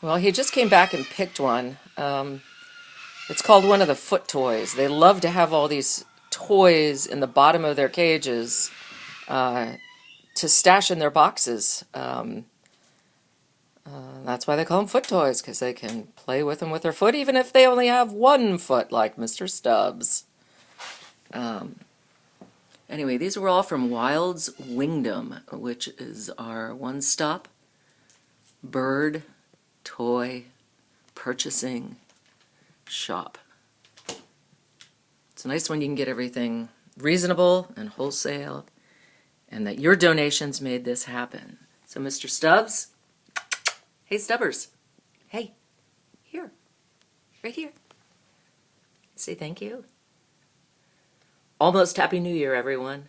Well, he just came back and picked one. It's called one of the foot toys. They love to have all these toys in the bottom of their cages to stash in their boxes. That's why they call them foot toys, because they can play with them with their foot, even if they only have one foot, like Mr. Stubbs. Anyway, these were all from Wild's Wingdom, which is our one-stop bird toy purchasing shop. It's nice when you can get everything reasonable and wholesale, and that your donations made this happen. So, Mr. Stubbs, hey, Stubbers, hey, here, right here. Say thank you. Almost Happy New Year, everyone.